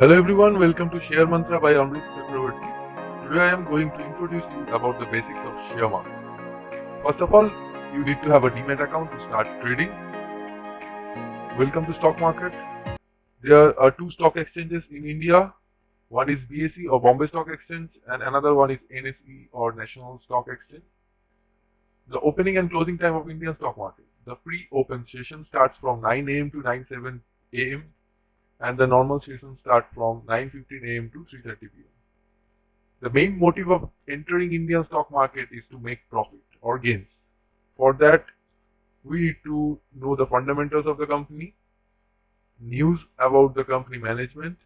Hello everyone, welcome to Share Mantra by Amrit Chakravarti. Today I am going to introduce you about the basics of share market. First of all, you need to have a Demat account to start trading. Welcome to stock market. There are two stock exchanges in India. One is BSE or Bombay Stock Exchange and another one is NSE or National Stock Exchange. The opening and closing time of Indian stock market. The pre-open session starts from 9 a.m. to 9:07 a.m. and the normal session starts from 9:15 a.m. to 3:30 p.m. The main motive of entering Indian stock market is to make profit or gains. For that, we need to know the fundamentals of the company, news about the company management,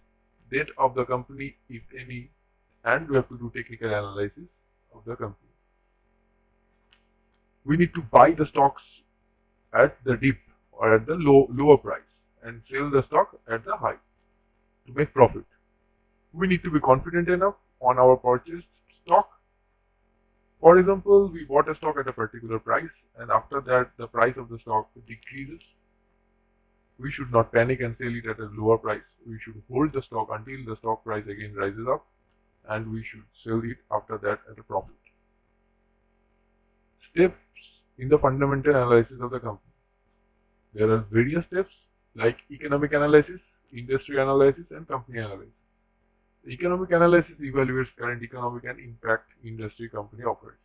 debt of the company if any, and we have to do technical analysis of the company. We need to buy the stocks at the dip or at the lower price and sell the stock at the high to make profit. We need to be confident enough on our purchased stock. For example, we bought a stock at a particular price and after that the price of the stock decreases. We should not panic and sell it at a lower price. We should hold the stock until the stock price again rises up and we should sell it after that at a profit. Steps in the fundamental analysis of the company. There are various steps like economic analysis, industry analysis and company analysis. The economic analysis evaluates current economic and impact industry company operates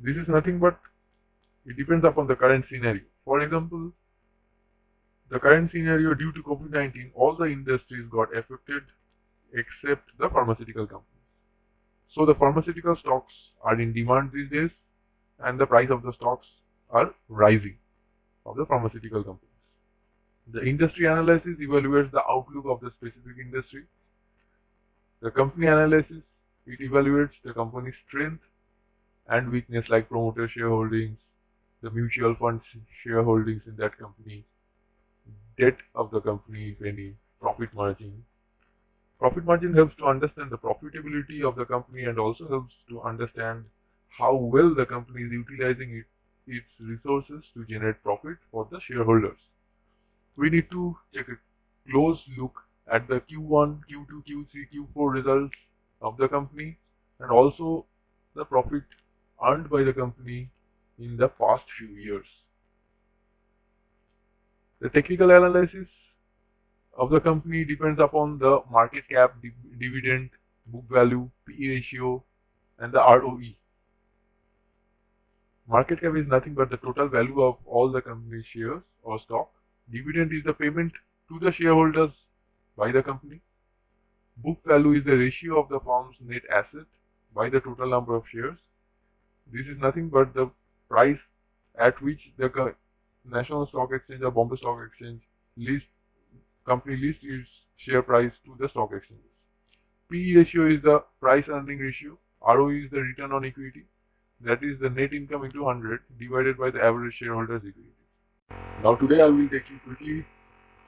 in. This is nothing but it depends upon the current scenario. For example, the current scenario due to COVID-19, all the industries got affected except the pharmaceutical companies. So the pharmaceutical stocks are in demand these days and the price of the stocks are rising of the pharmaceutical companies. The industry analysis evaluates the outlook of the specific industry. The company analysis, it evaluates the company's strength and weakness like promoter shareholdings, the mutual fund shareholdings in that company, debt of the company if any, profit margin. Profit margin helps to understand the profitability of the company and also helps to understand how well the company is utilizing its resources to generate profit for the shareholders. We need to take a close look at the Q1, Q2, Q3, Q4 results of the company and also the profit earned by the company in the past few years. The technical analysis of the company depends upon the market cap, dividend, book value, PE ratio and the ROE. Market cap is nothing but the total value of all the company's shares or stock. Dividend is the payment to the shareholders by the company. Book value is the ratio of the firm's net asset by the total number of shares. This is nothing but the price at which the National Stock Exchange or Bombay Stock Exchange company lists its share price to the stock exchanges. PE ratio is the price earning ratio. ROE is the return on equity. That is the net income into 100 divided by the average shareholder's equity. Now today I will take you quickly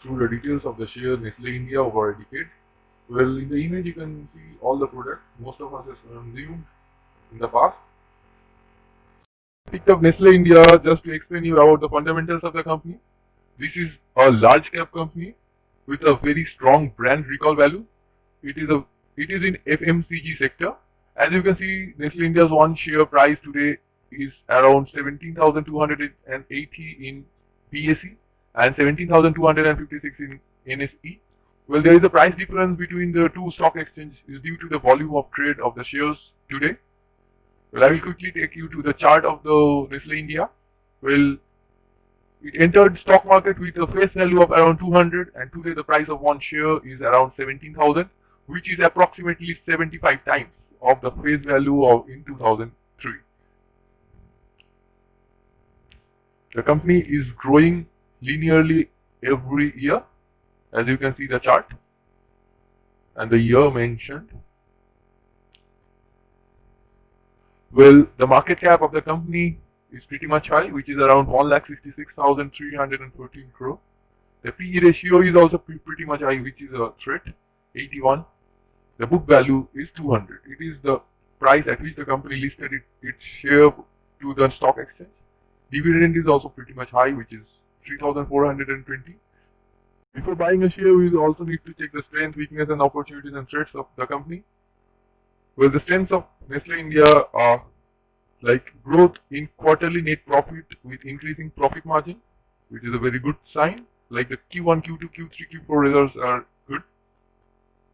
through the details of the share Nestle India over a decade. Well, in the image you can see all the products most of us have consumed in the past. I picked up Nestle India just to explain you about the fundamentals of the company. This is a large cap company with a very strong brand recall value. It is in FMCG sector. As you can see, Nestle India's one share price today is around 17,280 in BSE and 17,256 in NSE. Well, there is a price difference between the two stock exchanges due to the volume of trade of the shares today. Well, I will quickly take you to the chart of the Nestle India. Well, it entered stock market with a face value of around 200 and today the price of one share is around 17,000, which is approximately 75 times of the face value of in 2003. The company is growing linearly every year, as you can see the chart and the year mentioned. Well, the market cap of the company is pretty much high, which is around 1,66,314 crore. The PE ratio is also pretty much high, which is a threat, 81. The book value is 200. It is the price at which the company listed its share to the stock exchange. Dividend is also pretty much high, which is 3,420. Before buying a share, we also need to check the strength, weakness, and opportunities and threats of the company. Well, the strengths of Nestle India are like growth in quarterly net profit with increasing profit margin, which is a very good sign. Like the Q1, Q2, Q3, Q4 results are good.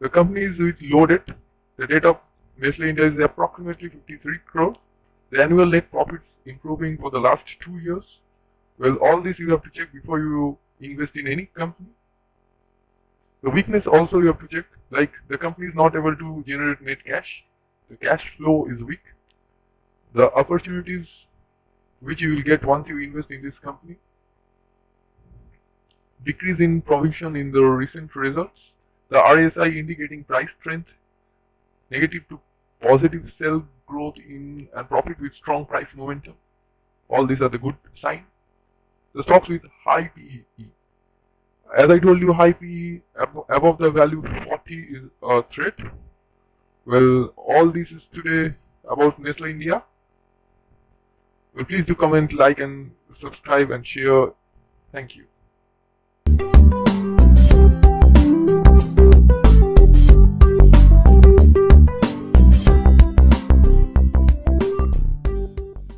The company is with low debt. The debt of Nestle India is approximately 53 crore. The annual net profits improving for the last 2 years. Well, all this you have to check before you invest in any company. The weakness also you have to check, like the company is not able to generate net cash. The cash flow is weak. The opportunities which you will get once you invest in this company. Decrease in provision in the recent results. The RSI indicating price strength. Negative to positive sales growth in and profit with strong price momentum. All these are the good signs. The stocks with high PE. As I told you, high PE above the value 40 is a threat. Well, all this is today about Nestle India. Well, please do comment, like, and subscribe and share. Thank you.